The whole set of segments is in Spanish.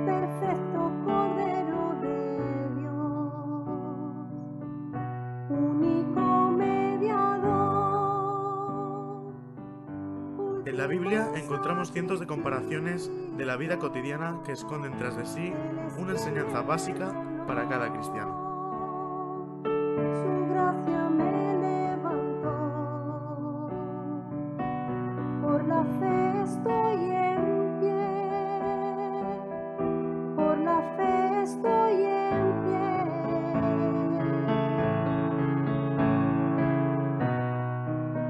perfecto Cordero de Dios, único mediador. En la Biblia encontramos cientos de comparaciones de la vida cotidiana que esconden tras de sí una enseñanza básica para cada cristiano. Su gracia me levantó, por la fe estoy en pie, por la fe estoy en pie.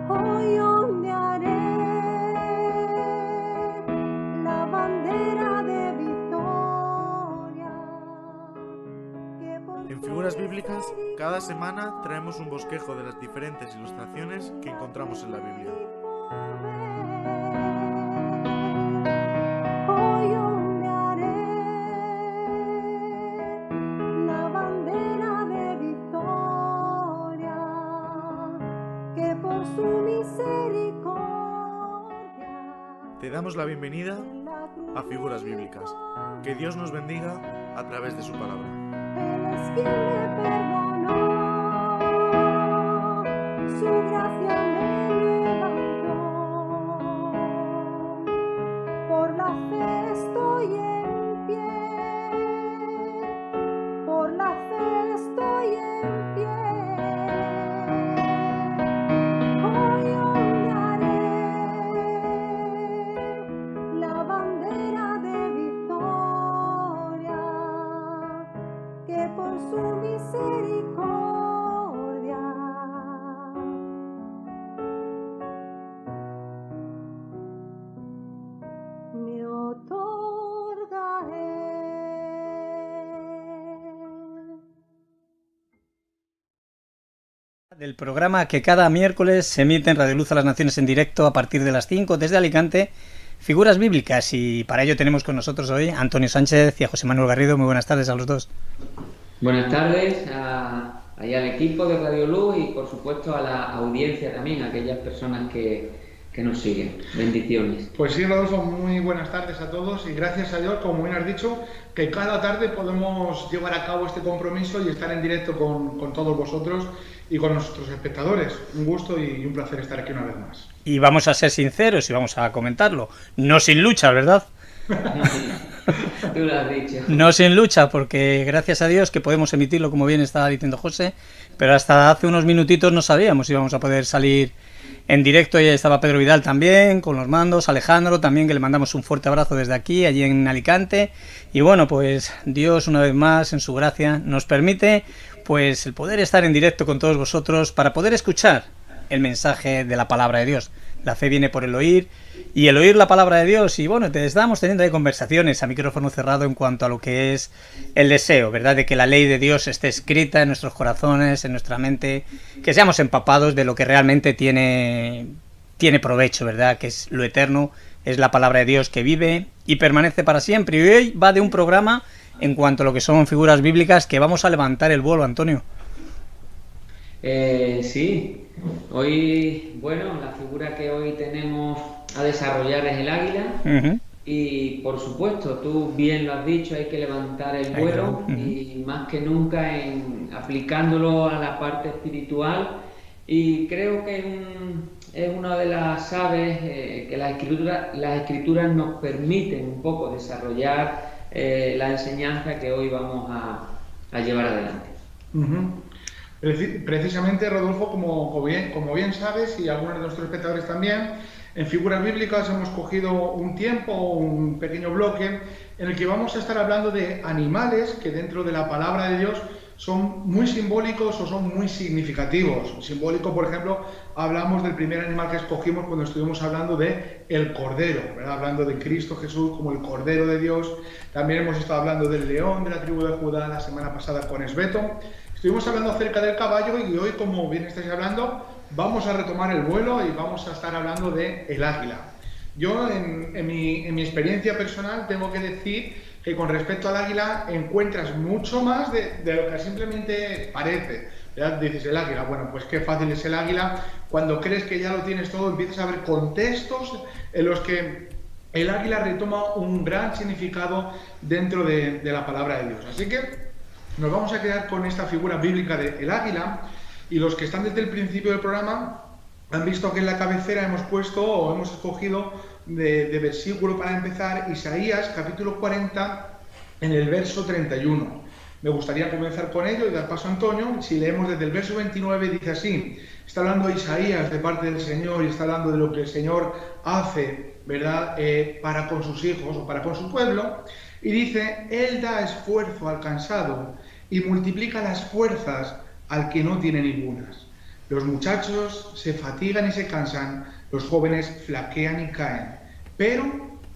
Hoy ondearé la bandera de victoria. En Figuras Bíblicas, cada semana traemos un bosquejo de las diferentes ilustraciones que encontramos en la Biblia. Hoy ondearé la bandera de victoria, que por su misericordia. Te damos la bienvenida a Figuras Bíblicas. Que Dios nos bendiga a través de su palabra. Él es quien me perdonó, su gracia me levantó, por la fe estoy en pie, por la fe estoy en pie. Hoy ondearé la bandera de victoria, que por su misericordia me otorga Él. Del programa que cada miércoles se emite en Radio Luz a las Naciones en directo a partir de las 5 desde Alicante, Figuras Bíblicas, y para ello tenemos con nosotros hoy a Antonio Sánchez y a José Manuel Garrido. Muy buenas tardes a los dos. Buenas tardes ahí al equipo de Radio Luz y por supuesto a la audiencia también, a aquellas personas que nos siguen. Bendiciones. Pues sí, Rodolfo, muy buenas tardes a todos y gracias a Dios, como bien has dicho, que cada tarde podemos llevar a cabo este compromiso y estar en directo con todos vosotros y con nuestros espectadores. Un gusto y un placer estar aquí una vez más. Y vamos a ser sinceros y vamos a comentarlo. No sin lucha, ¿verdad? Tú lo has dicho. No sin lucha, porque gracias a Dios que podemos emitirlo, como bien estaba diciendo José, pero hasta hace unos minutitos no sabíamos si íbamos a poder salir en directo. Ya estaba Pedro Vidal también, con los mandos, Alejandro también, que le mandamos un fuerte abrazo desde aquí, allí en Alicante. Y bueno, pues Dios una vez más, en su gracia, nos permite pues el poder estar en directo con todos vosotros para poder escuchar el mensaje de la palabra de Dios. La fe viene por el oír, y el oír la palabra de Dios. Y bueno, estamos teniendo ahí conversaciones a micrófono cerrado en cuanto a lo que es el deseo, ¿verdad? De que la ley de Dios esté escrita en nuestros corazones, en nuestra mente, que seamos empapados de lo que realmente tiene provecho, ¿verdad? Que es lo eterno, es la palabra de Dios que vive y permanece para siempre. Y hoy va de un programa en cuanto a lo que son figuras bíblicas que vamos a levantar el vuelo, Antonio. Sí, hoy, bueno, la figura que hoy tenemos a desarrollar es el águila. Uh-huh. Y por supuesto, tú bien lo has dicho, hay que levantar el vuelo. Uh-huh. Y más que nunca aplicándolo a la parte espiritual. Y creo que es una de las aves que las escrituras nos permiten un poco desarrollar la enseñanza que hoy vamos a llevar adelante. Uh-huh. Precisamente, Rodolfo, como bien sabes, y algunos de nuestros espectadores también, en Figuras Bíblicas hemos cogido un tiempo, un pequeño bloque, en el que vamos a estar hablando de animales que dentro de la palabra de Dios son muy simbólicos o son muy significativos. Simbólico, por ejemplo, hablamos del primer animal que escogimos cuando estuvimos hablando de el Cordero, ¿verdad? Hablando de Cristo Jesús como el Cordero de Dios. También hemos estado hablando del león de la tribu de Judá la semana pasada con Esbeto. Estuvimos hablando acerca del caballo y hoy, como bien estáis hablando, vamos a retomar el vuelo y vamos a estar hablando de el águila. Yo, en mi experiencia personal, tengo que decir que con respecto al águila encuentras mucho más de lo que simplemente parece. ¿Verdad? Dices el águila, bueno, pues qué fácil es el águila. Cuando crees que ya lo tienes todo, empiezas a ver contextos en los que el águila retoma un gran significado dentro de la palabra de Dios. Así que nos vamos a quedar con esta figura bíblica del águila, y los que están desde el principio del programa han visto que en la cabecera hemos puesto o hemos escogido de versículo para empezar Isaías capítulo 40 en el verso 31. Me gustaría comenzar con ello y dar paso a Antonio. Si leemos desde el verso 29, dice así: está hablando Isaías de parte del Señor y está hablando de lo que el Señor hace, ¿verdad?, para con sus hijos o para con su pueblo, y dice: Él da esfuerzo al cansado y multiplica las fuerzas al que no tiene ningunas. Los muchachos se fatigan y se cansan, los jóvenes flaquean y caen, pero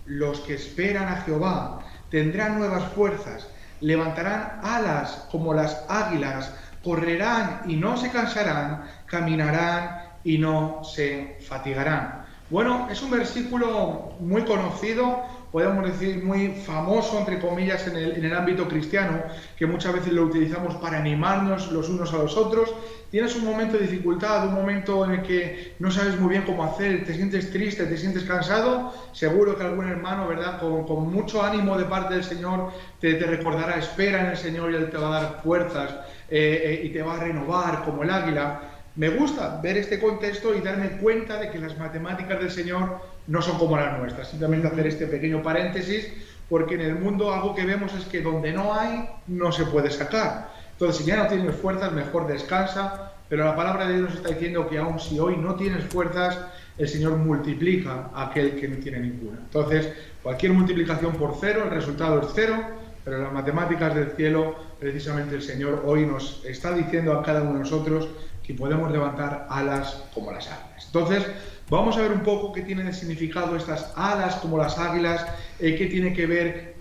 los que esperan a Jehová tendrán nuevas fuerzas, levantarán alas como las águilas, correrán y no se cansarán, caminarán y no se fatigarán. Bueno, es un versículo muy conocido, podemos decir muy famoso, entre comillas, en el ámbito cristiano, que muchas veces lo utilizamos para animarnos los unos a los otros. Tienes un momento de dificultad, un momento en el que no sabes muy bien cómo hacer, te sientes triste, te sientes cansado, seguro que algún hermano, ¿verdad?, con mucho ánimo de parte del Señor te recordará: espera en el Señor y Él te va a dar fuerzas y te va a renovar como el águila. Me gusta ver este contexto y darme cuenta de que las matemáticas del Señor no son como las nuestras. Simplemente hacer este pequeño paréntesis, porque en el mundo algo que vemos es que donde no hay, no se puede sacar. Entonces, si ya no tienes fuerzas, mejor descansa, pero la palabra de Dios nos está diciendo que aun si hoy no tienes fuerzas, el Señor multiplica a aquel que no tiene ninguna. Entonces, cualquier multiplicación por cero, el resultado es cero, pero en las matemáticas del cielo, precisamente el Señor hoy nos está diciendo a cada uno de nosotros que podemos levantar alas como las águilas. Entonces, vamos a ver un poco qué tiene de significado estas alas como las águilas, qué tiene que ver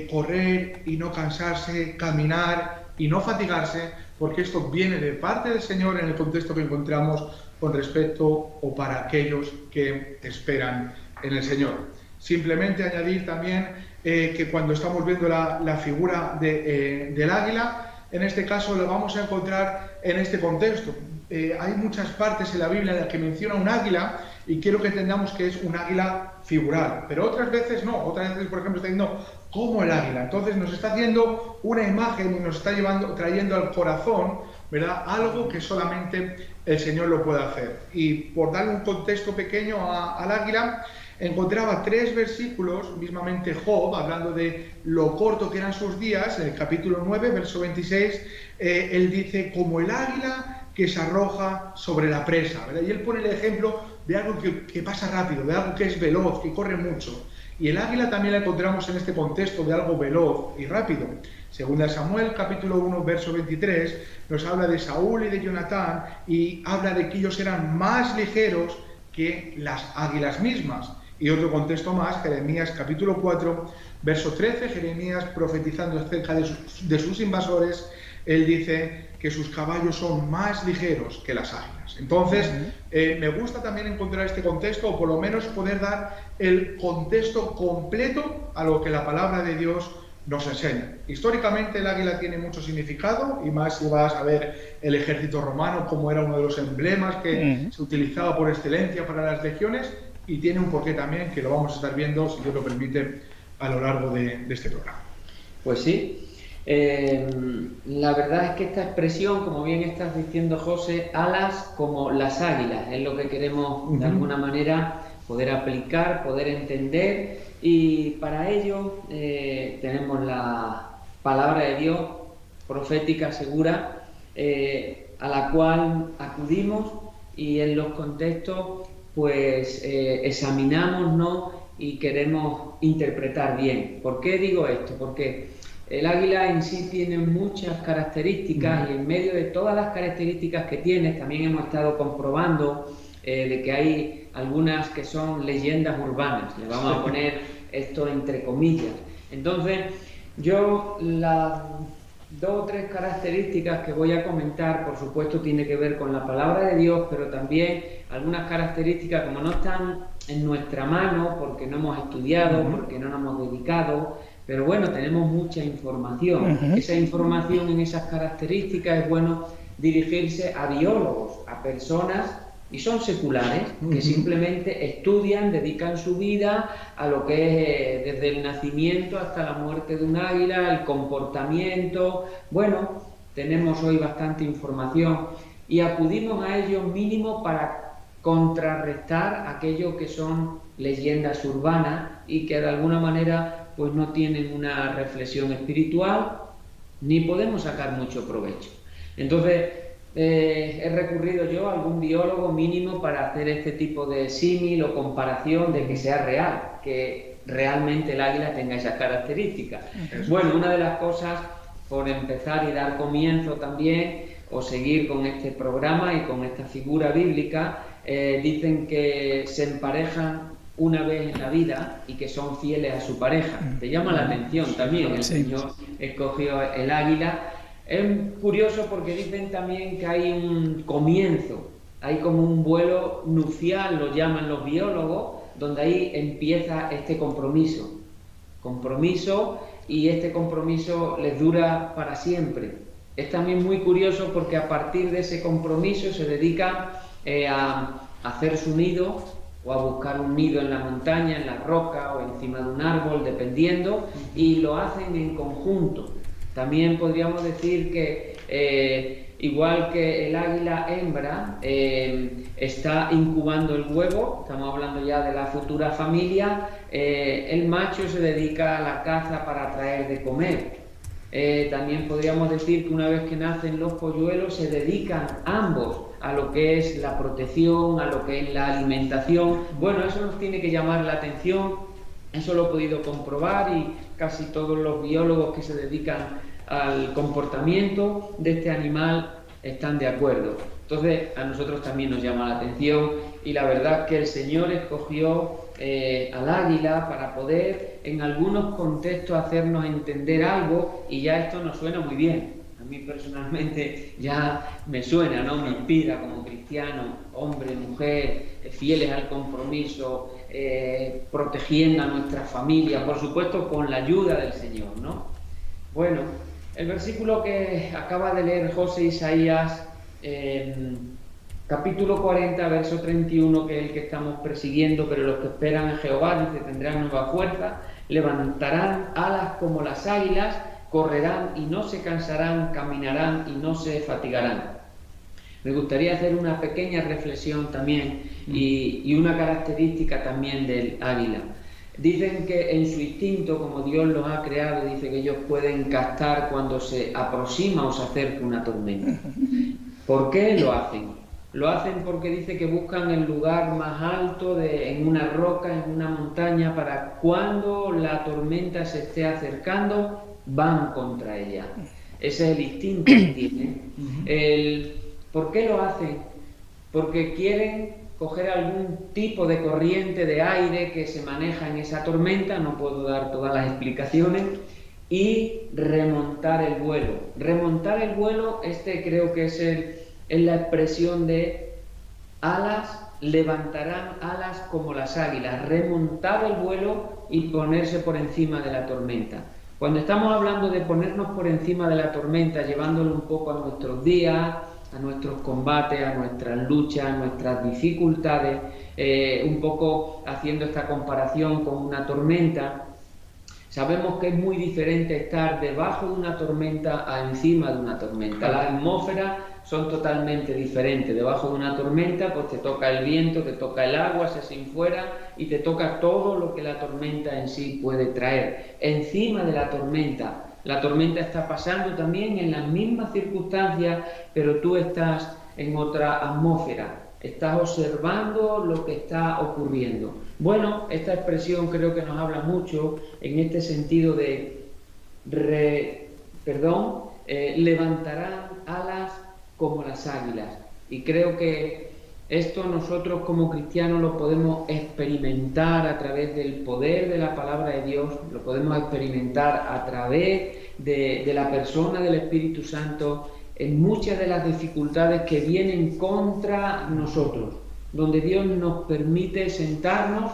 correr y no cansarse, caminar y no fatigarse, porque esto viene de parte del Señor en el contexto que encontramos con respecto o para aquellos que esperan en el Señor. Simplemente añadir también que cuando estamos viendo la figura del águila, en este caso lo vamos a encontrar en este contexto. Hay muchas partes en la Biblia en las que menciona un águila y quiero que entendamos que es un águila figural, pero otras veces no. Otras veces, por ejemplo, está diciendo como el águila. Entonces nos está haciendo una imagen y nos está trayendo al corazón, ¿verdad?, algo que solamente el Señor lo puede hacer. Y por darle un contexto pequeño al águila, encontraba 3 versículos, mismamente Job, hablando de lo corto que eran sus días. En el capítulo 9, verso 26, él dice: como el águila que se arroja sobre la presa, ¿verdad? Y él pone el ejemplo de algo que pasa rápido, de algo que es veloz, que corre mucho. Y el águila también la encontramos en este contexto de algo veloz y rápido. Según Samuel, capítulo 1, verso 23, nos habla de Saúl y de Jonatán, y habla de que ellos eran más ligeros que las águilas mismas. Y otro contexto más, Jeremías capítulo 4, verso 13, Jeremías profetizando acerca de sus invasores, él dice que sus caballos son más ligeros que las águilas. Entonces, me gusta también encontrar este contexto, o por lo menos poder dar el contexto completo a lo que la palabra de Dios nos enseña. Históricamente el águila tiene mucho significado, y más si vas a ver el ejército romano, como era uno de los emblemas que se utilizaba por excelencia para las legiones, y tiene un porqué también que lo vamos a estar viendo, si Dios lo permite, a lo largo de este programa. Pues sí. La verdad es que esta expresión, como bien estás diciendo, José, alas como las águilas, es lo que queremos de alguna manera poder aplicar, poder entender, y para ello tenemos la palabra de Dios profética segura, a la cual acudimos, y en los contextos pues examinamos, ¿no?, y queremos interpretar bien. ¿Por qué digo esto? Porque el águila en sí tiene muchas características, y en medio de todas las características que tiene, también hemos estado comprobando de que hay algunas que son leyendas urbanas. Le vamos a poner esto entre comillas. Entonces, yo las 2 o 3 características que voy a comentar, por supuesto, tiene que ver con la palabra de Dios, pero también algunas características, como no están en nuestra mano, porque no hemos estudiado, porque no nos hemos dedicado, pero bueno, tenemos mucha información. Esa información en esas características es bueno dirigirse a biólogos, a personas y son seculares, que simplemente estudian, dedican su vida a lo que es desde el nacimiento hasta la muerte de un águila, el comportamiento. Bueno, tenemos hoy bastante información y acudimos a ellos mínimo para contrarrestar aquello que son leyendas urbanas y que de alguna manera pues no tienen una reflexión espiritual ni podemos sacar mucho provecho. Entonces he recurrido yo a algún biólogo mínimo para hacer este tipo de símil o comparación de que sea real, que realmente el águila tenga esas características. Bueno, una de las cosas, por empezar y dar comienzo también, o seguir con este programa y con esta figura bíblica, dicen que se emparejan una vez en la vida y que son fieles a su pareja. Te llama la atención también, el Señor escogió el águila. Es curioso porque dicen también que hay un comienzo, hay como un vuelo nupcial, lo llaman los biólogos, donde ahí empieza este compromiso, y este compromiso les dura para siempre. Es también muy curioso porque a partir de ese compromiso se dedican a hacer su nido o a buscar un nido en la montaña, en la roca o encima de un árbol, dependiendo, y lo hacen en conjunto. También podríamos decir que igual que el águila hembra está incubando el huevo, estamos hablando ya de la futura familia, el macho se dedica a la caza para traer de comer. También podríamos decir que una vez que nacen los polluelos se dedican ambos a lo que es la protección, a lo que es la alimentación. Bueno, eso nos tiene que llamar la atención, eso lo he podido comprobar y casi todos los biólogos que se dedican al comportamiento de este animal están de acuerdo. Entonces a nosotros también nos llama la atención y la verdad que el Señor escogió al águila para poder en algunos contextos hacernos entender algo y ya esto nos suena muy bien. A mí personalmente ya me suena, ¿no? Me inspira como cristiano, hombre, mujer, fieles al compromiso, protegiendo a nuestra familia, por supuesto con la ayuda del Señor, ¿no? Bueno, el versículo que acaba de leer José Isaías, capítulo 40, verso 31, que es el que estamos persiguiendo, pero los que esperan a Jehová, dice, tendrán nueva fuerza, levantarán alas como las águilas, correrán y no se cansarán, caminarán y no se fatigarán. Me gustaría hacer una pequeña reflexión también y una característica también del águila. Dicen que en su instinto, como Dios los ha creado, dice que ellos pueden captar cuando se aproxima o se acerca una tormenta. ¿Por qué lo hacen? Lo hacen porque dice que buscan el lugar más alto en una roca, en una montaña, para cuando la tormenta se esté acercando, van contra ella. Ese es el instinto que tienen. ¿Por qué lo hacen? Porque quieren coger algún tipo de corriente de aire que se maneja en esa tormenta, no puedo dar todas las explicaciones, y remontar el vuelo. Remontar el vuelo, creo que es la expresión de alas, levantarán alas como las águilas, remontar el vuelo y ponerse por encima de la tormenta. Cuando estamos hablando de ponernos por encima de la tormenta, llevándolo un poco a nuestros días, a nuestros combates, a nuestras luchas, a nuestras dificultades, un poco haciendo esta comparación con una tormenta, sabemos que es muy diferente estar debajo de una tormenta a encima de una tormenta. Las atmósferas son totalmente diferentes. Debajo de una tormenta pues te toca el viento, te toca el agua, se sinfuera y te toca todo lo que la tormenta en sí puede traer. Encima de la tormenta está pasando también en las mismas circunstancias, pero tú estás en otra atmósfera, estás observando lo que está ocurriendo. Bueno, esta expresión creo que nos habla mucho en este sentido de levantarán alas como las águilas, y creo que esto nosotros como cristianos lo podemos experimentar a través del poder de la palabra de Dios, lo podemos experimentar a través de la persona del Espíritu Santo en muchas de las dificultades que vienen contra nosotros, donde Dios nos permite sentarnos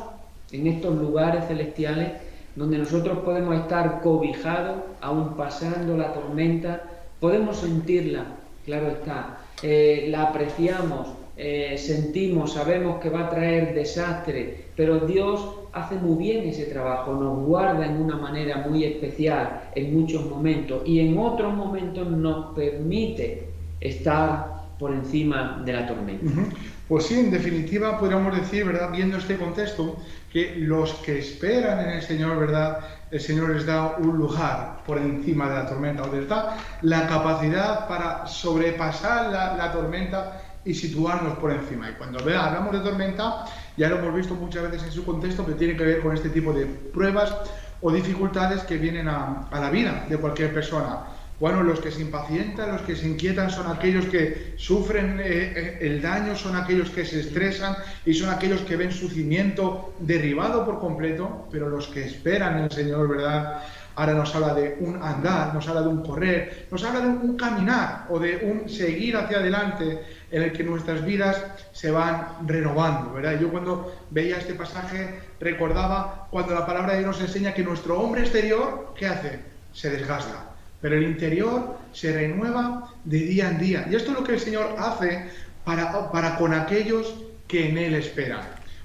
en estos lugares celestiales, donde nosotros podemos estar cobijados, aún pasando la tormenta, podemos sentirla, claro está, la apreciamos, sentimos, sabemos que va a traer desastre, pero Dios hace muy bien ese trabajo, nos guarda en una manera muy especial en muchos momentos y en otros momentos nos permite estar por encima de la tormenta. Pues sí, en definitiva podríamos decir, ¿verdad?, viendo este contexto, que los que esperan en el Señor, ¿verdad?, el Señor les da un lugar por encima de la tormenta, o les da la capacidad para sobrepasar la tormenta y situarnos por encima. Y cuando hablamos de tormenta, ya lo hemos visto muchas veces en su contexto, que tiene que ver con este tipo de pruebas o dificultades que vienen a la vida de cualquier persona. Bueno, los que se impacientan, los que se inquietan son aquellos que sufren el daño, son aquellos que se estresan y son aquellos que ven su cimiento derribado por completo, pero los que esperan en el Señor, ¿verdad?, ahora nos habla de un andar, nos habla de un correr, nos habla de un caminar o de un seguir hacia adelante en el que nuestras vidas se van renovando, ¿verdad? Yo cuando veía este pasaje recordaba cuando la palabra de Dios nos enseña que nuestro hombre exterior, ¿qué hace? Se desgasta, pero el interior se renueva de día en día. Y esto es lo que el Señor hace para con aquellos que en Él esperan.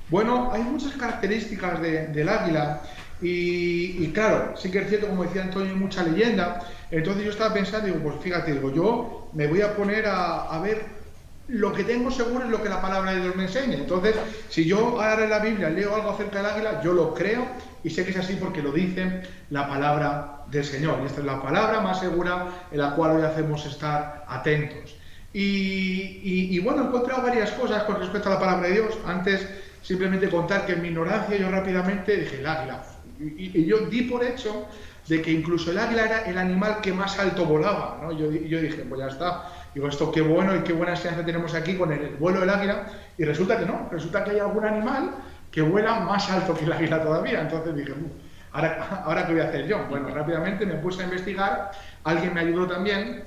Bueno, hay muchas características del águila. Y claro, sí que es cierto, como decía Antonio, hay mucha leyenda. Entonces yo estaba pensando, digo, pues fíjate, digo, yo me voy a poner a ver lo que tengo seguro es lo que la palabra de Dios me enseña. Entonces, si yo ahora en la Biblia leo algo acerca del águila, yo lo creo y sé que es así porque lo dice la palabra del Señor. Y esta es la palabra más segura en la cual hoy hacemos estar atentos. Y bueno, he encontrado varias cosas con respecto a la palabra de Dios. Antes, simplemente contar que en mi ignorancia yo rápidamente dije el águila. Y yo di por hecho de que incluso el águila era el animal que más alto volaba, ¿no? Yo dije, pues ya está. Digo, esto qué bueno y qué buena enseñanza tenemos aquí con el vuelo del águila. Y resulta que no, resulta que hay algún animal que vuela más alto que el águila todavía. Entonces dije, ¿ahora qué voy a hacer yo? Bueno, rápidamente me puse a investigar, alguien me ayudó también.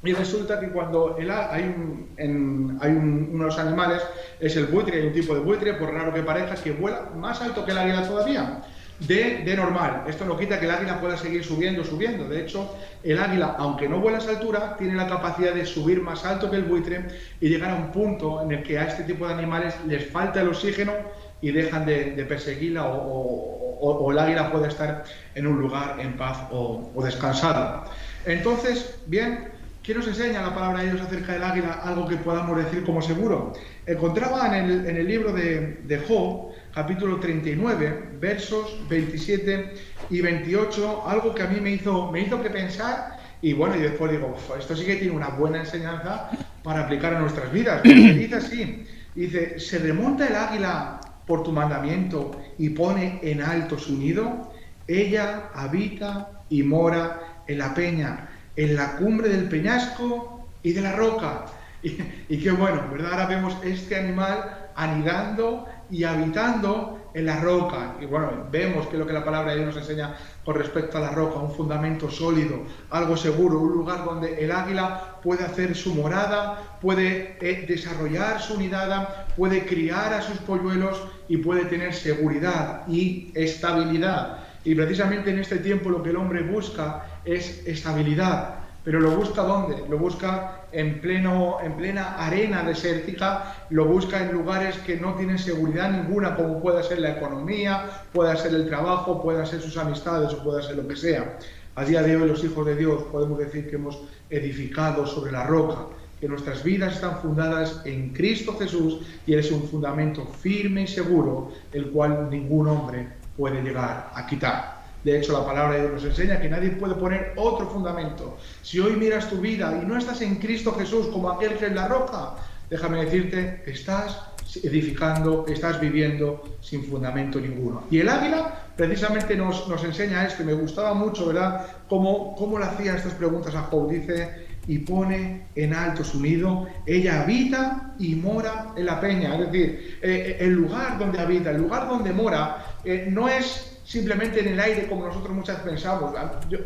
Y resulta que cuando hay unos animales, es el buitre, hay un tipo de buitre, por raro que parezca, que vuela más alto que el águila todavía. De normal. Esto no quita que el águila pueda seguir subiendo. De hecho, el águila, aunque no vuela a esa altura, tiene la capacidad de subir más alto que el buitre y llegar a un punto en el que a este tipo de animales les falta el oxígeno y dejan de perseguirla o el águila puede estar en un lugar en paz o descansado. Entonces, bien, ¿qué nos enseña la palabra de Dios acerca del águila? Algo que podamos decir como seguro. Encontraba en el libro de Job, capítulo 39, versos 27 y 28, algo que a mí me hizo que pensar, y bueno, y después digo, esto sí que tiene una buena enseñanza para aplicar a nuestras vidas. Porque dice así, dice, ¿se remonta el águila por tu mandamiento y pone en alto su nido? Ella habita y mora en la peña, en la cumbre del peñasco y de la roca. Y qué bueno, ¿verdad? Ahora vemos este animal anidando y habitando en la roca. Y bueno, vemos que es lo que la palabra de Dios nos enseña con respecto a la roca, un fundamento sólido, algo seguro, un lugar donde el águila puede hacer su morada, puede desarrollar su nidada, puede criar a sus polluelos y puede tener seguridad y estabilidad. Y precisamente en este tiempo lo que el hombre busca es estabilidad. Pero lo busca ¿dónde? Lo busca en plena arena desértica, lo busca en lugares que no tienen seguridad ninguna, como pueda ser la economía, pueda ser el trabajo, pueda ser sus amistades o pueda ser lo que sea. A día de hoy los hijos de Dios podemos decir que hemos edificado sobre la roca, que nuestras vidas están fundadas en Cristo Jesús y Él es un fundamento firme y seguro, el cual ningún hombre puede llegar a quitar. De hecho, la palabra de Dios nos enseña que nadie puede poner otro fundamento. Si hoy miras tu vida y no estás en Cristo Jesús como aquel que es la roca, déjame decirte que estás edificando, estás viviendo sin fundamento ninguno. Y el águila precisamente nos enseña esto, y me gustaba mucho, ¿verdad?, cómo le hacía estas preguntas a Job. Dice, y pone en alto su nido, ella habita y mora en la peña. Es decir, el lugar donde habita, el lugar donde mora, no es simplemente en el aire como nosotros muchas veces pensamos.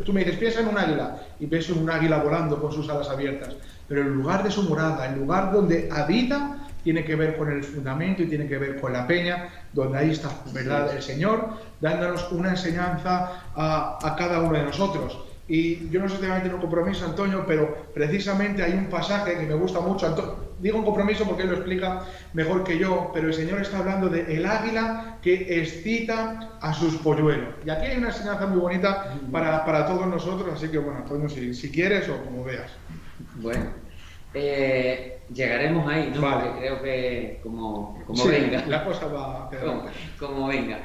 Tú me dices, piensa en un águila, y pienso en un águila volando con sus alas abiertas. Pero el lugar de su morada, el lugar donde habita, tiene que ver con el fundamento y tiene que ver con la peña, donde ahí está, ¿verdad?, el Señor, dándonos una enseñanza a cada uno de nosotros. Y yo no sé si te voy a meter un compromiso, Antonio, pero precisamente hay un pasaje que me gusta mucho. Digo un compromiso porque él lo explica mejor que yo, pero el Señor está hablando de el águila que excita a sus polluelos. Y aquí hay una enseñanza muy bonita para todos nosotros, así que bueno, Antonio, si quieres o como veas. Bueno, llegaremos ahí, ¿no? Vale. Porque creo que como Sí, venga. la cosa va hacia adelante. Como venga.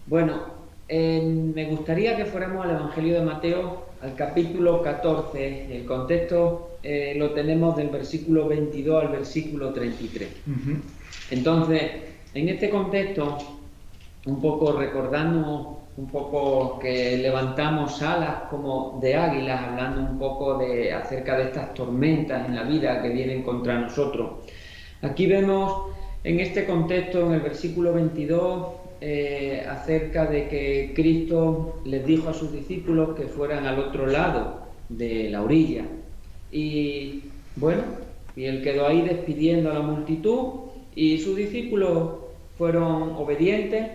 Bueno, me gustaría que fuéramos al Evangelio de Mateo, al capítulo 14. El contexto lo tenemos del versículo 22 al versículo 33. Entonces, en este contexto, un poco recordando un poco que levantamos alas como de águilas, hablando un poco acerca de estas tormentas en la vida que vienen contra nosotros. Aquí vemos en este contexto, en el versículo 22, acerca de que Cristo les dijo a sus discípulos que fueran al otro lado de la orilla. Y bueno, y él quedó ahí despidiendo a la multitud y sus discípulos fueron obedientes,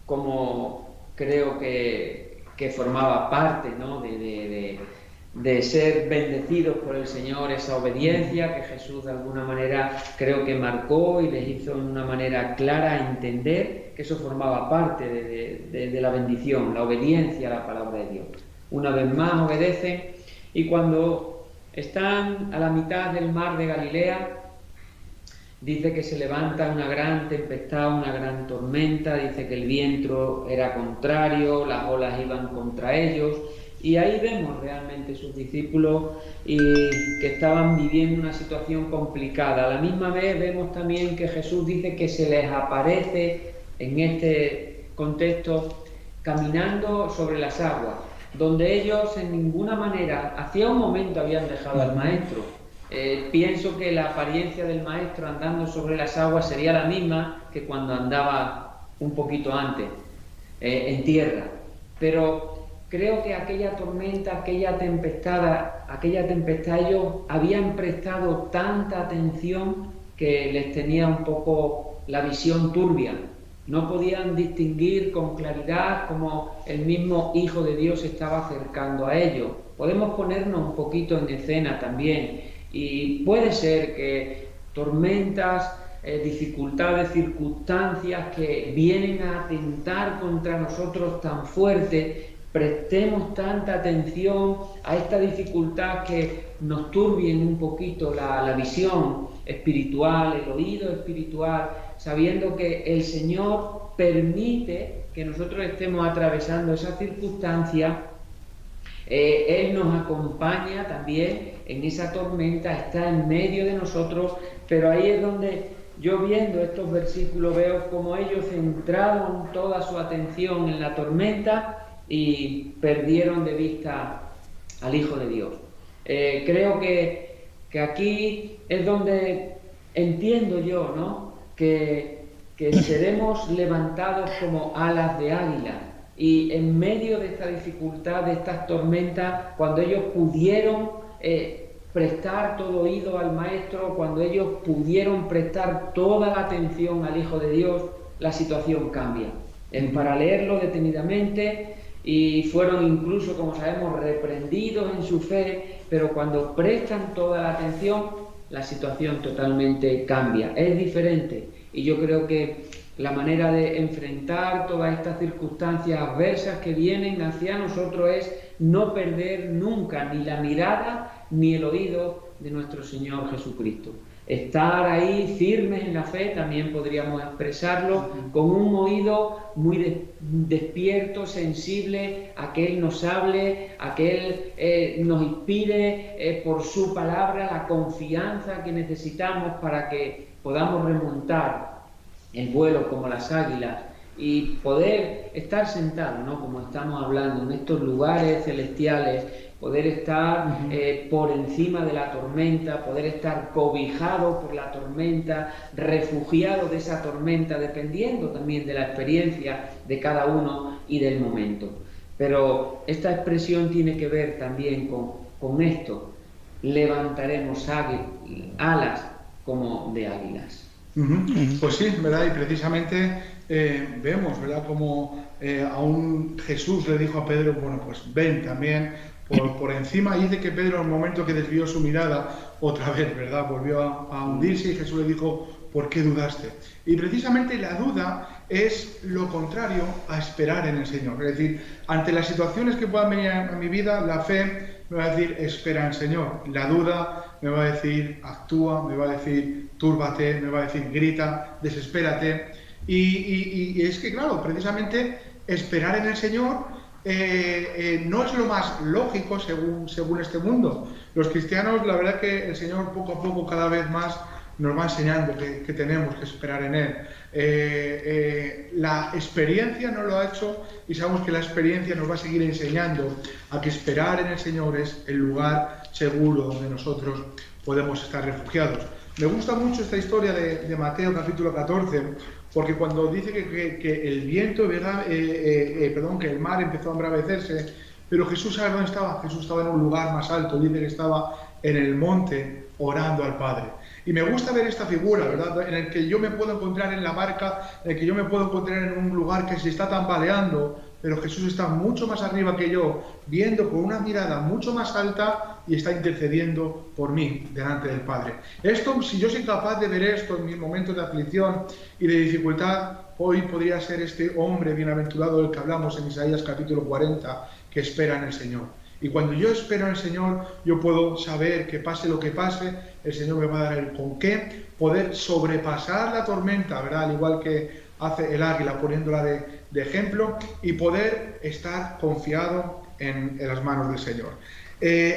como creo que formaba parte, ¿no? de ser bendecidos por el Señor, esa obediencia que Jesús de alguna manera creo que marcó y les hizo de una manera clara entender que eso formaba parte de la bendición, la obediencia a la palabra de Dios. Una vez más obedecen, y cuando están a la mitad del mar de Galilea, dice que se levanta una gran tempestad, una gran tormenta, dice que el viento era contrario, las olas iban contra ellos. Y ahí vemos realmente sus discípulos que estaban viviendo una situación complicada. A la misma vez vemos también que Jesús dice que se les aparece en este contexto caminando sobre las aguas, donde ellos en ninguna manera, hacía un momento habían dejado al Maestro. Pienso que la apariencia del Maestro andando sobre las aguas sería la misma que cuando andaba un poquito antes, en tierra. Pero creo que aquella tormenta, aquella tempestad, ellos habían prestado tanta atención que les tenía un poco la visión turbia. No podían distinguir con claridad cómo el mismo Hijo de Dios se estaba acercando a ellos. Podemos ponernos un poquito en escena también, y puede ser que tormentas, dificultades, circunstancias que vienen a atentar contra nosotros tan fuerte, prestemos tanta atención a esta dificultad que nos turbien un poquito la visión espiritual, el oído espiritual, sabiendo que el Señor permite que nosotros estemos atravesando esa circunstancia. Él nos acompaña también en esa tormenta, está en medio de nosotros, pero ahí es donde yo, viendo estos versículos, veo cómo ellos centraron toda su atención en la tormenta y perdieron de vista al Hijo de Dios. Creo que aquí es donde entiendo yo, ¿no? que seremos levantados como alas de águila, y en medio de esta dificultad, de estas tormentas, cuando ellos pudieron prestar todo oído al Maestro, cuando ellos pudieron prestar toda la atención al Hijo de Dios, la situación cambia. Para leerlo detenidamente, y fueron incluso, como sabemos, reprendidos en su fe, pero cuando prestan toda la atención, la situación totalmente cambia, es diferente. Y yo creo que la manera de enfrentar todas estas circunstancias adversas que vienen hacia nosotros es no perder nunca ni la mirada ni el oído de nuestro Señor Jesucristo. Estar ahí firmes en la fe, también podríamos expresarlo, con un oído muy despierto, sensible, a que Él nos hable, a que Él nos inspire por su palabra, la confianza que necesitamos para que podamos remontar el vuelo como las águilas y poder estar sentados, ¿no? Como estamos hablando, en estos lugares celestiales, poder estar por encima de la tormenta, poder estar cobijado por la tormenta, refugiado de esa tormenta, dependiendo también de la experiencia de cada uno y del momento. Pero esta expresión tiene que ver también con esto: levantaremos alas como de águilas. Pues sí, ¿verdad? Y precisamente vemos, ¿verdad?, como aún Jesús le dijo a Pedro, bueno, pues ven también por encima, y dice que Pedro en el momento que desvió su mirada otra vez, ¿verdad?, volvió a hundirse, y Jesús le dijo, ¿por qué dudaste? Y precisamente la duda es lo contrario a esperar en el Señor. Es decir, ante las situaciones que puedan venir a mi vida, la fe me va a decir, espera en el Señor. La duda me va a decir, actúa, me va a decir, túrbate, me va a decir, grita, desespérate. Y es que, claro, precisamente esperar en el Señor no es lo más lógico según este mundo. Los cristianos, la verdad que el Señor poco a poco, cada vez más, nos va enseñando que tenemos que esperar en Él. La experiencia nos lo ha hecho, y sabemos que la experiencia nos va a seguir enseñando a que esperar en el Señor es el lugar seguro donde nosotros podemos estar refugiados. Me gusta mucho esta historia de Mateo capítulo 14, porque cuando dice que el viento, que el mar empezó a embravecerse, pero Jesús, ¿sabe dónde estaba? Jesús estaba en un lugar más alto, dice que estaba en el monte orando al Padre. Y me gusta ver esta figura, ¿verdad?, en el que yo me puedo encontrar en la barca, en el que yo me puedo encontrar en un lugar que se está tambaleando, pero Jesús está mucho más arriba que yo, viendo con una mirada mucho más alta, y está intercediendo por mí delante del Padre. Esto, si yo soy capaz de ver esto en mis momentos de aflicción y de dificultad, hoy podría ser este hombre bienaventurado del que hablamos en Isaías capítulo 40, que espera en el Señor. Y cuando yo espero en el Señor, yo puedo saber que pase lo que pase, el Señor me va a dar el con qué poder sobrepasar la tormenta, ¿verdad?, al igual que hace el águila, poniéndola de ejemplo, y poder estar confiado en las manos del Señor.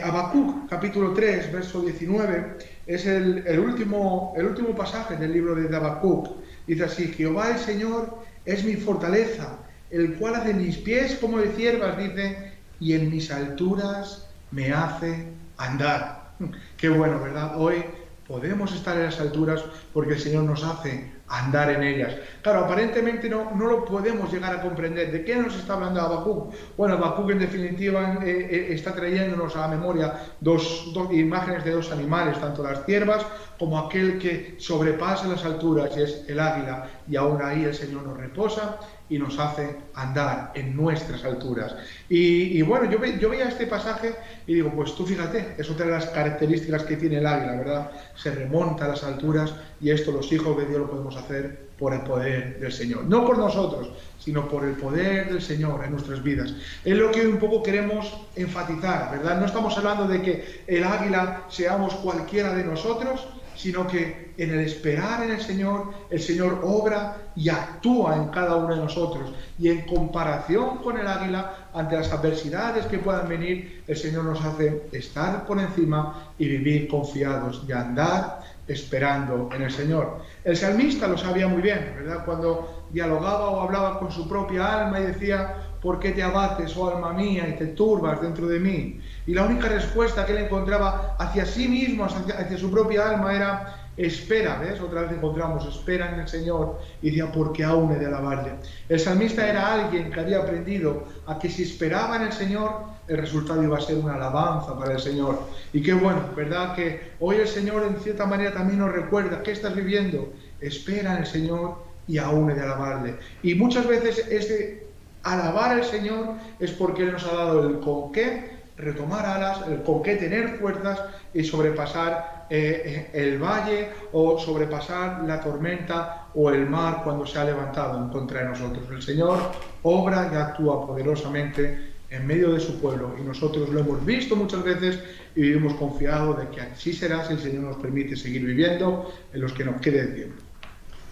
Habacuc, capítulo 3, verso 19, es el último pasaje del libro de Habacuc. Dice así: Jehová el Señor es mi fortaleza, el cual hace mis pies como de ciervas, dice, y en mis alturas me hace andar. Qué bueno, ¿verdad? Hoy podemos estar en las alturas porque el Señor nos hace andar en ellas. Claro, aparentemente no lo podemos llegar a comprender. ¿De qué nos está hablando Habacuc? Bueno, Habacuc en definitiva está trayéndonos a la memoria dos imágenes de dos animales, tanto las ciervas como aquel que sobrepasa las alturas, y es el águila, y aún ahí el Señor nos reposa y nos hace andar en nuestras alturas. Y bueno, yo veía este pasaje y digo, pues tú fíjate, es otra de las características que tiene el águila, ¿verdad? Se remonta a las alturas, y esto los hijos de Dios lo podemos hacer por el poder del Señor. No por nosotros, sino por el poder del Señor en nuestras vidas. Es lo que un poco queremos enfatizar, ¿verdad? No estamos hablando de que el águila seamos cualquiera de nosotros, sino que en el esperar en el Señor obra y actúa en cada uno de nosotros. Y en comparación con el águila, ante las adversidades que puedan venir, el Señor nos hace estar por encima y vivir confiados y andar esperando en el Señor. El salmista lo sabía muy bien, ¿verdad? Cuando dialogaba o hablaba con su propia alma y decía: ¿por qué te abates, oh alma mía, y te turbas dentro de mí? Y la única respuesta que él encontraba hacia sí mismo, hacia su propia alma, era: espera, ¿ves? Otra vez encontramos, espera en el Señor, y decía: porque aún he de alabarle. El salmista era alguien que había aprendido a que si esperaba en el Señor, el resultado iba a ser una alabanza para el Señor. Y qué bueno, ¿verdad? Que hoy el Señor en cierta manera también nos recuerda: ¿qué estás viviendo? Espera en el Señor y aún he de alabarle. Y muchas veces este alabar al Señor es porque Él nos ha dado el con qué retomar alas, el con qué tener fuerzas y sobrepasar el valle, o sobrepasar la tormenta o el mar cuando se ha levantado en contra de nosotros. El Señor obra y actúa poderosamente en medio de su pueblo, y nosotros lo hemos visto muchas veces y vivimos confiados de que así será si el Señor nos permite seguir viviendo en los que nos quede de tiempo.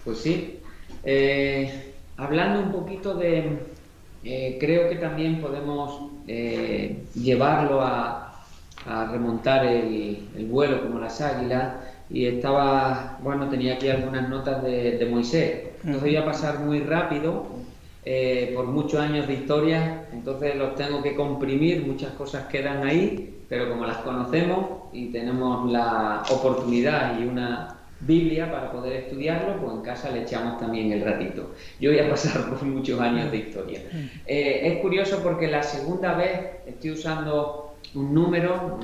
Pues sí, hablando un poquito de... creo que también podemos llevarlo a remontar el vuelo como las águilas, y tenía aquí algunas notas de Moisés. Entonces voy a pasar muy rápido por muchos años de historia, entonces los tengo que comprimir, muchas cosas quedan ahí, pero como las conocemos y tenemos la oportunidad y una Biblia para poder estudiarlo, pues en casa le echamos también el ratito. Yo voy a pasar por muchos años de historia. Es curioso porque la segunda vez estoy usando un número,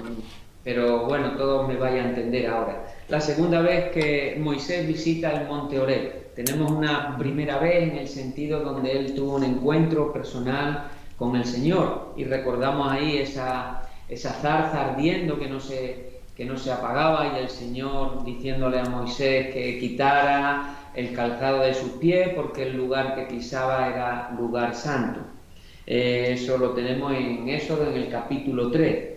pero bueno, todos me vayan a entender ahora. La segunda vez que Moisés visita el monte Oreb. Tenemos una primera vez en el sentido donde él tuvo un encuentro personal con el Señor, y recordamos ahí esa zarza ardiendo que no se apagaba, y el Señor diciéndole a Moisés que quitara el calzado de sus pies porque el lugar que pisaba era lugar santo. Eso lo tenemos en Éxodo, en el capítulo 3.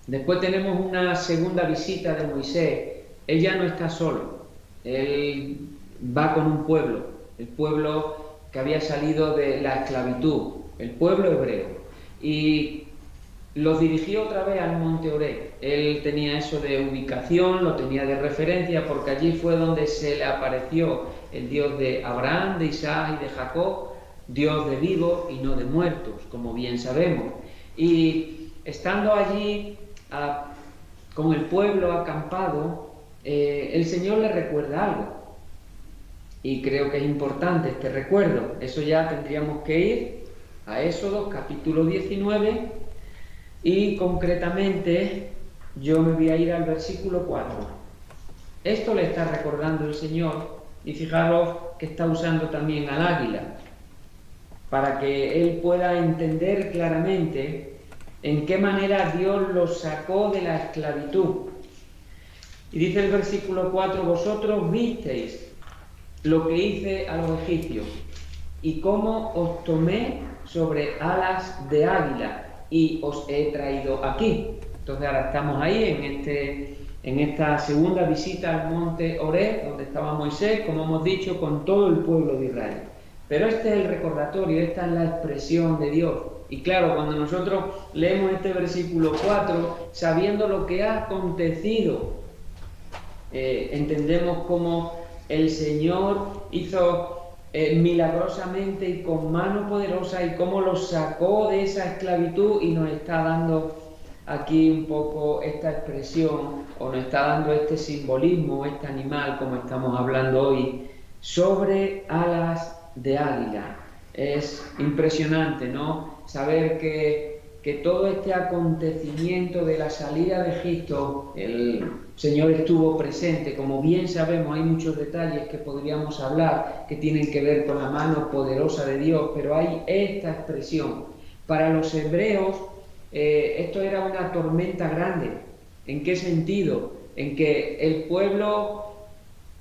Después tenemos una segunda visita de Moisés. Él ya no está solo, él va con un pueblo, el pueblo que había salido de la esclavitud, el pueblo hebreo, y los dirigió otra vez al monte Oreb. Él tenía eso de ubicación, lo tenía de referencia, porque allí fue donde se le apareció el Dios de Abraham, de Isaac y de Jacob, Dios de vivos y no de muertos, como bien sabemos. Y estando allí con el pueblo acampado, el Señor le recuerda algo, y creo que es importante este recuerdo. Eso ya tendríamos que ir a Éxodo capítulo 19, y concretamente yo me voy a ir al versículo 4. Esto le está recordando el Señor, y fijaros que está usando también al águila para que él pueda entender claramente en qué manera Dios los sacó de la esclavitud. Y dice el versículo 4: vosotros visteis lo que hice a los egipcios, y cómo os tomé sobre alas de águila, y os he traído aquí. Entonces ahora estamos ahí en esta segunda visita al monte Oreb, donde estaba Moisés, como hemos dicho, con todo el pueblo de Israel. Pero este es el recordatorio, esta es la expresión de Dios. Y claro, cuando nosotros leemos este versículo 4, sabiendo lo que ha acontecido, entendemos cómo el Señor hizo milagrosamente y con mano poderosa, y cómo los sacó de esa esclavitud, y nos está dando aquí un poco esta expresión, o nos está dando este simbolismo, este animal, como estamos hablando hoy, sobre alas de águila. Es impresionante, ¿no?, saber que todo este acontecimiento de la salida de Egipto, el Señor estuvo presente. Como bien sabemos, hay muchos detalles que podríamos hablar que tienen que ver con la mano poderosa de Dios, pero hay esta expresión. Para los hebreos, esto era una tormenta grande. ¿En qué sentido? En que el pueblo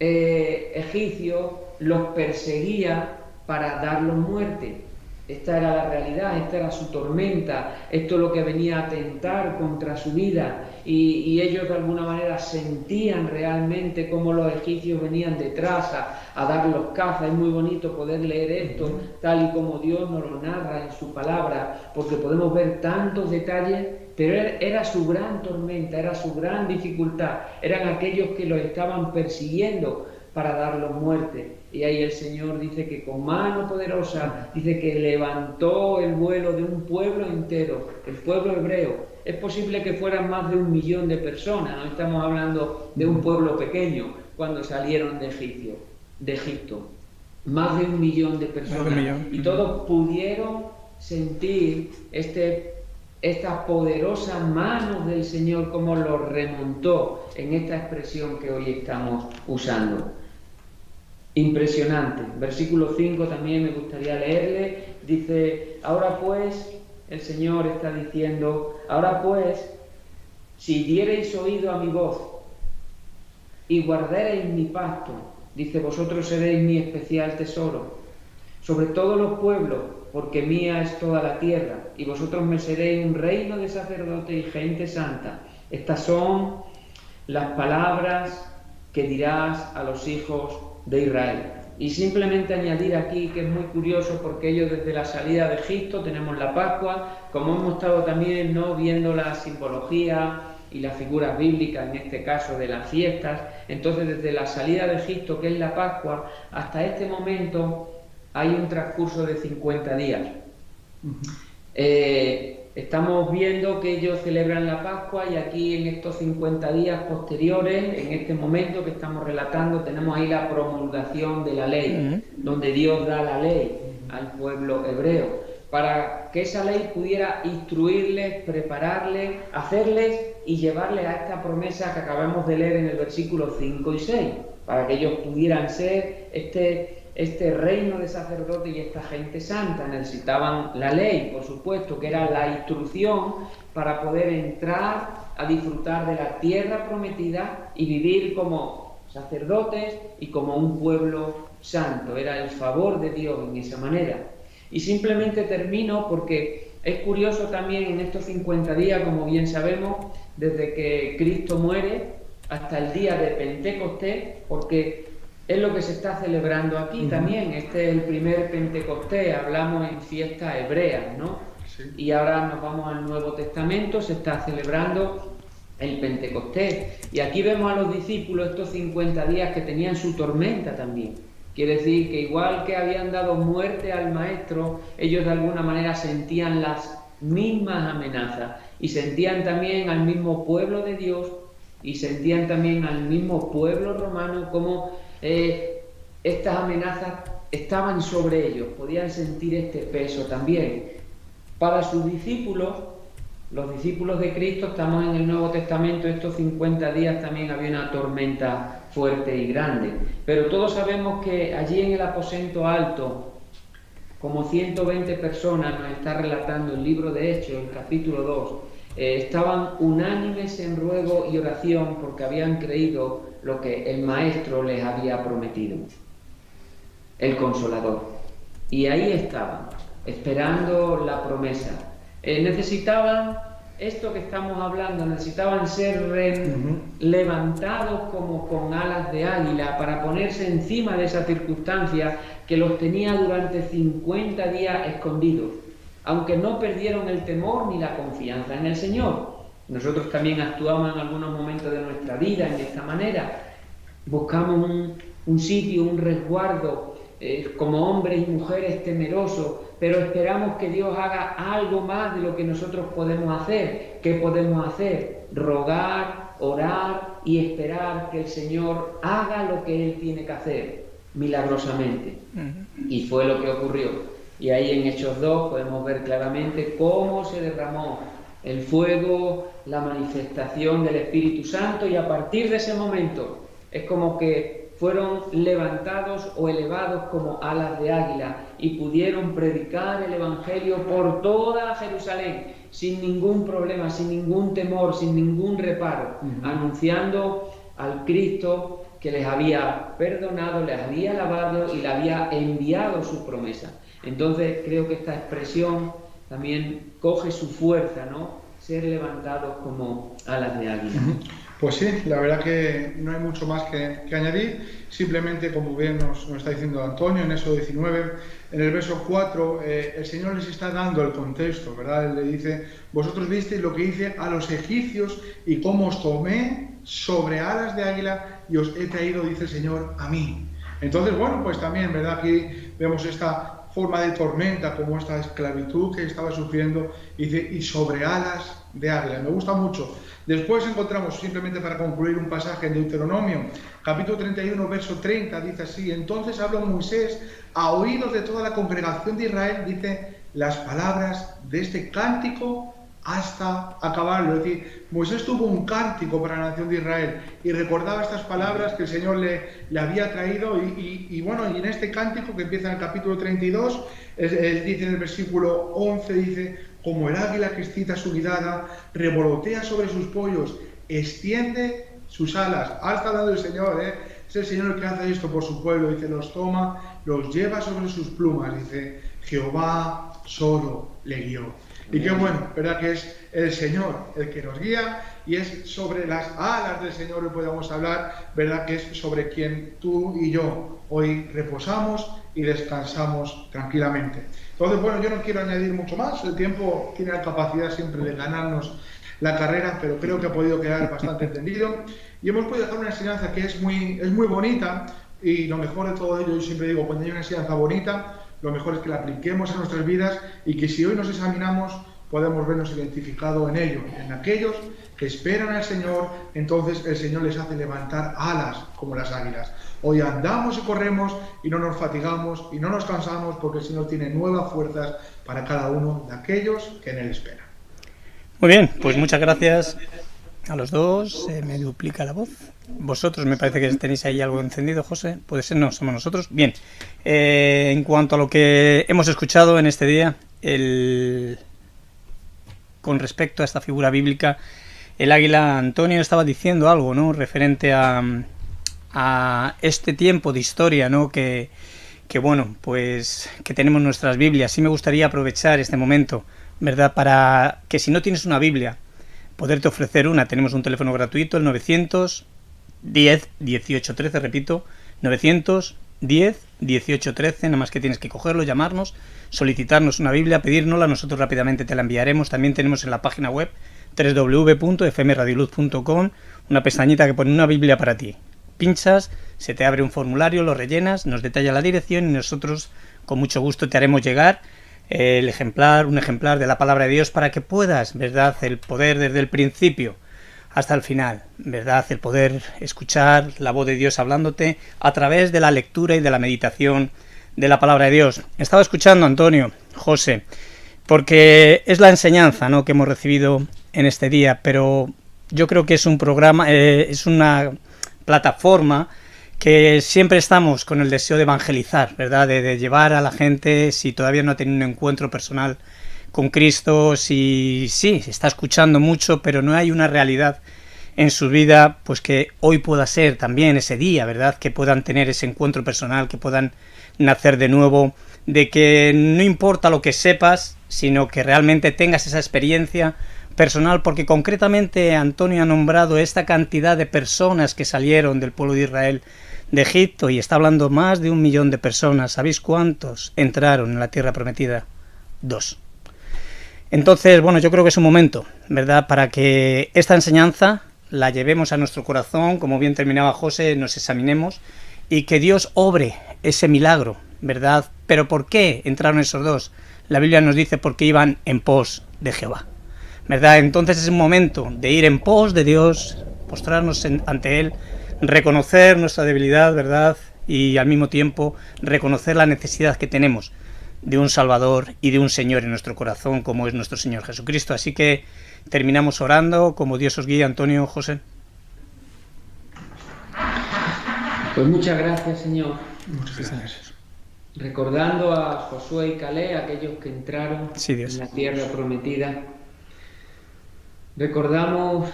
egipcio los perseguía para darlos muerte. Esta era la realidad, esta era su tormenta, esto es lo que venía a atentar contra su vida, y ellos de alguna manera sentían realmente cómo los egipcios venían detrás a darlos caza. Es muy bonito poder leer esto tal y como Dios nos lo narra en su palabra, porque podemos ver tantos detalles, pero era su gran tormenta, era su gran dificultad, eran aquellos que los estaban persiguiendo para darlos muerte. Y ahí el Señor dice que con mano poderosa, dice que levantó el vuelo de un pueblo entero, el pueblo hebreo. Es posible que fueran más de 1 millón de personas, no estamos hablando de un pueblo pequeño cuando salieron de Egipto. Más de 1 millón de personas. Y todos pudieron sentir estas poderosas manos del Señor, como los remontó en esta expresión que hoy estamos usando. Impresionante. Versículo 5 también me gustaría leerle. Dice: ahora pues, el Señor está diciendo, ahora pues, si diereis oído a mi voz y guardareis mi pacto, dice, vosotros seréis mi especial tesoro sobre todos los pueblos, porque mía es toda la tierra, y vosotros me seréis un reino de sacerdotes y gente santa. Estas son las palabras que dirás a los hijos de Israel. Y simplemente añadir aquí que es muy curioso, porque ellos desde la salida de Egipto, tenemos la Pascua, como hemos estado también viendo la simbología y las figuras bíblicas, en este caso de las fiestas. Entonces, desde la salida de Egipto, que es la Pascua, hasta este momento hay un transcurso de 50 días. Estamos viendo que ellos celebran la Pascua, y aquí en estos 50 días posteriores, en este momento que estamos relatando, tenemos ahí la promulgación de la ley, donde Dios da la ley al pueblo hebreo, para que esa ley pudiera instruirles, prepararles, hacerles y llevarles a esta promesa que acabamos de leer en el versículo 5 y 6. para que ellos pudieran ser este reino de sacerdotes y esta gente santa. Necesitaban la ley, por supuesto, que era la instrucción para poder entrar a disfrutar de la tierra prometida y vivir como sacerdotes y como un pueblo santo. Era el favor de Dios en esa manera. Y simplemente termino porque es curioso también en estos 50 días, como bien sabemos, desde que Cristo muere hasta el día de Pentecostés, porque es lo que se está celebrando aquí también. Este es el primer Pentecostés, hablamos en fiestas hebreas, ¿no? Sí. Y ahora nos vamos al Nuevo Testamento, se está celebrando el Pentecostés. Y aquí vemos a los discípulos estos 50 días que tenían su tormenta también. Quiere decir que igual que habían dado muerte al Maestro, ellos de alguna manera sentían las mismas amenazas y sentían también al mismo pueblo de Dios y sentían también al mismo pueblo romano como estas amenazas estaban sobre ellos, podían sentir este peso también. Para sus discípulos, los discípulos de Cristo, estamos en el Nuevo Testamento, estos 50 días también había una tormenta fuerte y grande, pero todos sabemos que allí en el aposento alto, como 120 personas, nos está relatando el libro de Hechos, el capítulo 2, estaban unánimes en ruego y oración porque habían creído lo que el Maestro les había prometido, el Consolador. Y ahí estaban, esperando la promesa. Necesitaban esto que estamos hablando, necesitaban ser levantados como con alas de águila para ponerse encima de esa circunstancia que los tenía durante 50 días escondidos, aunque no perdieron el temor ni la confianza en el Señor. Nosotros también actuamos en algunos momentos de nuestra vida en esta manera. Buscamos un sitio, un resguardo, como hombres y mujeres temerosos, pero esperamos que Dios haga algo más de lo que nosotros podemos hacer. ¿Qué podemos hacer? Rogar, orar y esperar que el Señor haga lo que Él tiene que hacer, milagrosamente. Y fue lo que ocurrió. Y ahí en Hechos 2 podemos ver claramente cómo se derramó el fuego, la manifestación del Espíritu Santo, y a partir de ese momento es como que fueron levantados o elevados como alas de águila y pudieron predicar el Evangelio por toda Jerusalén sin ningún problema, sin ningún temor, sin ningún reparo, anunciando al Cristo que les había perdonado, les había lavado y le había enviado su promesa. Entonces creo que esta expresión también coge su fuerza, ¿no? Ser levantados como alas de águila. Pues sí, la verdad que no hay mucho más que añadir. Simplemente, como bien nos está diciendo Antonio, en Éxodo 19, en el verso 4, el Señor les está dando el contexto, ¿verdad? Él le dice: vosotros visteis lo que hice a los egipcios y cómo os tomé sobre alas de águila y os he traído, dice el Señor, a mí. Entonces, bueno, pues también, ¿verdad? Aquí vemos esta forma de tormenta, como esta esclavitud que estaba sufriendo, y sobre alas de águila. Me gusta mucho. Después encontramos, simplemente para concluir, un pasaje en Deuteronomio, capítulo 31, verso 30, dice así: entonces habló Moisés a oídos de toda la congregación de Israel, dice, las palabras de este cántico hasta acabarlo. Es decir, Moisés tuvo un cántico para la nación de Israel y recordaba estas palabras que el Señor le había traído, y bueno, y en este cántico que empieza en el capítulo 32, él dice en el versículo 11, dice: como el águila que excita su mirada, revolotea sobre sus pollos, extiende sus alas. Ahora está hablando el Señor, es el Señor el que hace esto por su pueblo. Dice, los toma, los lleva sobre sus plumas. Dice, Jehová solo le guió. Y qué bueno, ¿verdad? Que es el Señor el que nos guía, y es sobre las alas del Señor que podemos hablar, ¿verdad? Que es sobre quien tú y yo hoy reposamos y descansamos tranquilamente. Entonces, bueno, yo no quiero añadir mucho más. El tiempo tiene la capacidad siempre de ganarnos la carrera, pero creo que ha podido quedar bastante entendido. Y hemos podido dejar una enseñanza que es muy bonita, y lo mejor de todo ello, yo siempre digo, cuando hay una enseñanza bonita, lo mejor es que la apliquemos en nuestras vidas, y que si hoy nos examinamos podemos vernos identificados en ello, en aquellos que esperan al Señor. Entonces el Señor les hace levantar alas como las águilas. Hoy andamos y corremos y no nos fatigamos y no nos cansamos, porque el Señor tiene nuevas fuerzas para cada uno de aquellos que en Él esperan. Muy bien, pues muchas gracias A los dos se me duplica la voz. Vosotros me parece que tenéis ahí algo encendido, José. ¿Puede ser? No, somos nosotros. Bien. En cuanto a lo que hemos escuchado en este día, con respecto a esta figura bíblica, el águila Antonio estaba diciendo algo, ¿no? Referente a este tiempo de historia, ¿no? Que bueno, pues que tenemos nuestras Biblias. Sí me gustaría aprovechar este momento, ¿verdad? Para que si no tienes una Biblia, poderte ofrecer una. Tenemos un teléfono gratuito, el 910 1813, repito, 910 1813, nada más que tienes que cogerlo, llamarnos, solicitarnos una Biblia, pedírnosla, nosotros rápidamente te la enviaremos. También tenemos en la página web www.fmradioluz.com una pestañita que pone una Biblia para ti. Pinchas, se te abre un formulario, lo rellenas, nos detalla la dirección y nosotros con mucho gusto te haremos llegar un ejemplar de la palabra de Dios para que puedas, ¿verdad?, el poder desde el principio hasta el final, ¿verdad?, el poder escuchar la voz de Dios hablándote a través de la lectura y de la meditación de la palabra de Dios. Estaba escuchando, Antonio, José, porque es la enseñanza, ¿no?, que hemos recibido en este día, pero yo creo que es un programa, es una plataforma que siempre estamos con el deseo de evangelizar, ¿verdad?, de llevar a la gente, si todavía no ha tenido un encuentro personal con Cristo, si sí, se está escuchando mucho, pero no hay una realidad en su vida, pues que hoy pueda ser también ese día, ¿verdad?, que puedan tener ese encuentro personal, que puedan nacer de nuevo, de que no importa lo que sepas, sino que realmente tengas esa experiencia personal, porque concretamente Antonio ha nombrado esta cantidad de personas que salieron del pueblo de Israel de Egipto y está hablando más de 1 millón de personas. ¿Sabéis cuántos entraron en la tierra prometida? 2. Entonces, bueno, yo creo que es un momento, ¿verdad?, para que esta enseñanza la llevemos a nuestro corazón, como bien terminaba José, nos examinemos y que Dios obre ese milagro, ¿verdad? Pero ¿por qué entraron esos 2? La Biblia nos dice porque iban en pos de Jehová, ¿verdad? Entonces es un momento de ir en pos de Dios, postrarnos ante Él, reconocer nuestra debilidad, ¿verdad?, y al mismo tiempo reconocer la necesidad que tenemos de un Salvador y de un Señor en nuestro corazón, como es nuestro Señor Jesucristo. Así que terminamos orando, como Dios os guía. Antonio, José. Pues muchas gracias, Señor. Muchas gracias. Recordando a Josué y Caleb, aquellos que entraron en la tierra prometida, recordamos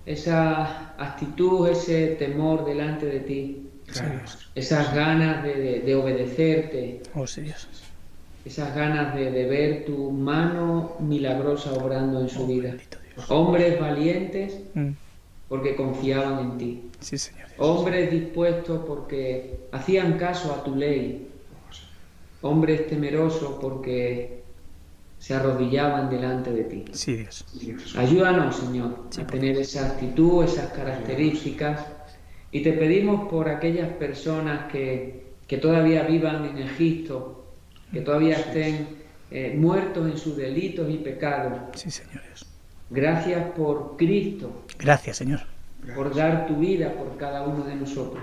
esa actitud, ese temor delante de ti, esas ganas de obedecerte, esas ganas de ver tu mano milagrosa obrando en su vida. Hombres valientes porque confiaban en ti. Sí, Señor. Hombres dispuestos porque hacían caso a tu ley. Hombres temerosos porque se arrodillaban delante de ti. Sí, Dios. Ayúdanos, Señor, a tener esa actitud, esas características. Y te pedimos por aquellas personas que todavía vivan en Egipto, que todavía estén muertos en sus delitos y pecados. Sí, Señor Dios. Gracias por Cristo. Gracias, Señor. Por dar tu vida por cada uno de nosotros.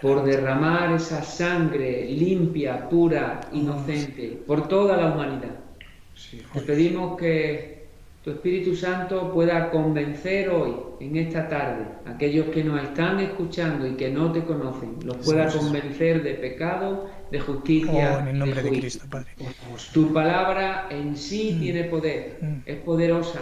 Por derramar esa sangre limpia, pura, inocente, por toda la humanidad. Te pedimos que tu Espíritu Santo pueda convencer hoy, en esta tarde, a aquellos que nos están escuchando y que no te conocen, los pueda convencer de pecado, de justicia, en el nombre de juicio. Cristo, Padre. Tu palabra en sí tiene poder, es poderosa.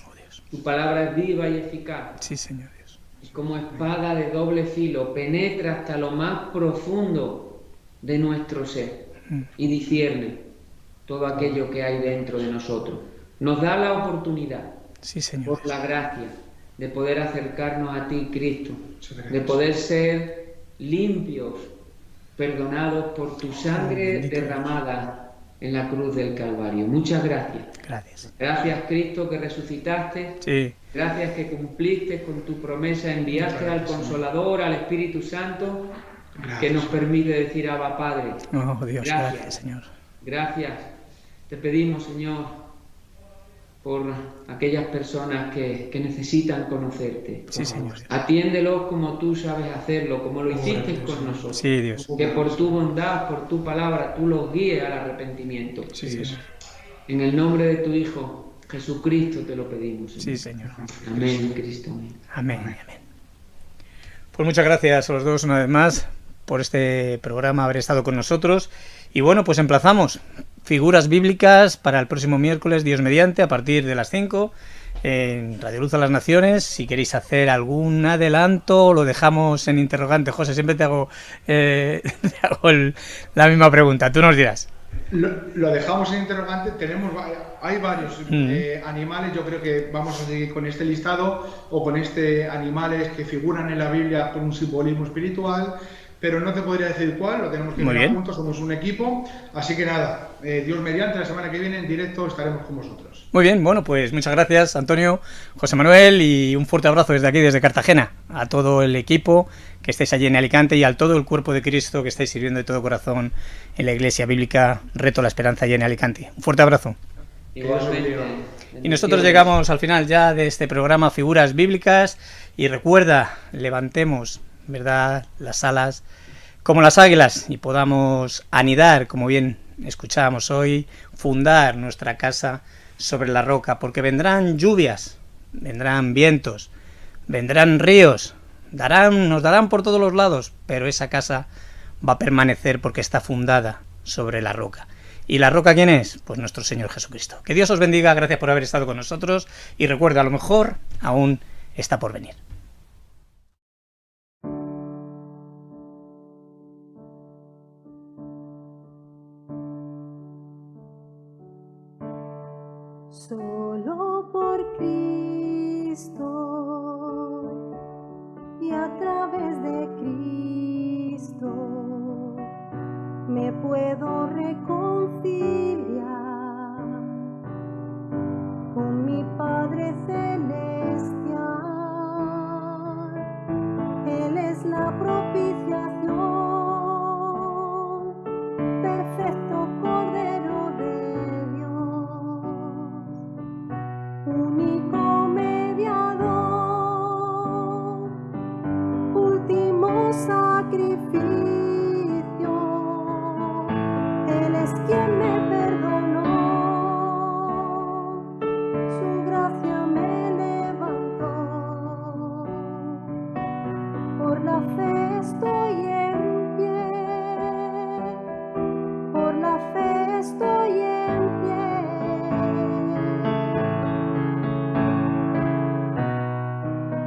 Oh, Dios. Tu palabra es viva y eficaz. Sí, Señor Dios. Y como espada de doble filo, penetra hasta lo más profundo de nuestro ser y discierne todo aquello que hay dentro de nosotros. Nos da la oportunidad, sí, Señor, por la gracia, de poder acercarnos a ti, Cristo, de poder ser limpios, perdonados por tu sangre derramada en la cruz del Calvario. Muchas gracias. Gracias. Gracias, Cristo, que resucitaste. Sí. Gracias que cumpliste con tu promesa, enviaste al Consolador, al Espíritu Santo, que nos permite decir Abba Padre. Oh, Dios, gracias, Señor. Gracias. Te pedimos, Señor, por aquellas personas que necesitan conocerte. Sí, Señor. Atiéndelos como tú sabes hacerlo, como lo hiciste con nosotros. Sí, Dios. Que por tu bondad, por tu palabra, tú los guíes al arrepentimiento. Sí, Señor. En el nombre de tu Hijo, Jesucristo te lo pedimos, Señor. Sí, Señor. Amén, Cristo. Amén, amén. Pues muchas gracias a los dos una vez más por este programa, haber estado con nosotros. Y bueno, pues emplazamos figuras bíblicas para el próximo miércoles, Dios mediante, a partir de las 5 en Radio Luz a las Naciones. Si queréis hacer algún adelanto, lo dejamos en interrogante. José, siempre te hago, la misma pregunta. Tú nos dirás. Lo dejamos en interrogante. Hay varios animales. Yo creo que vamos a seguir con este listado o con animales que figuran en la Biblia con un simbolismo espiritual, pero no te podría decir cuál. Lo tenemos que mirar juntos, somos un equipo. Así que nada, Dios mediante, la semana que viene en directo estaremos con vosotros. Muy bien, bueno, pues muchas gracias, Antonio, José Manuel, y un fuerte abrazo desde aquí, desde Cartagena, a todo el equipo que estáis allí en Alicante y a todo el cuerpo de Cristo que estáis sirviendo de todo corazón en la Iglesia Bíblica Reto la Esperanza allí en Alicante. Un fuerte abrazo. Igualmente. Y nosotros llegamos al final ya de este programa Figuras Bíblicas, y recuerda, levantemos, ¿verdad?, las alas como las águilas y podamos anidar, como bien escuchábamos hoy, fundar nuestra casa sobre la roca, porque vendrán lluvias, vendrán vientos, vendrán ríos, nos darán por todos los lados, pero esa casa va a permanecer porque está fundada sobre la roca. ¿Y la roca quién es? Pues nuestro Señor Jesucristo. Que Dios os bendiga, gracias por haber estado con nosotros, y recuerda, a lo mejor aún está por venir. Solo por Cristo y a través de Cristo me puedo reconciliar con mi Padre Celestial. Él es la propiciación, perfecto Cordero de Dios, único mediador, último sacrificio. Él es quien me perdonó, su gracia me levantó. Por la fe estoy en pie, por la fe estoy en pie.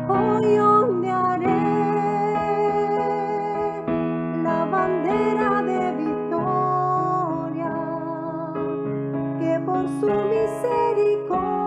Hoy ondearé la bandera de victoria, que por su misericordia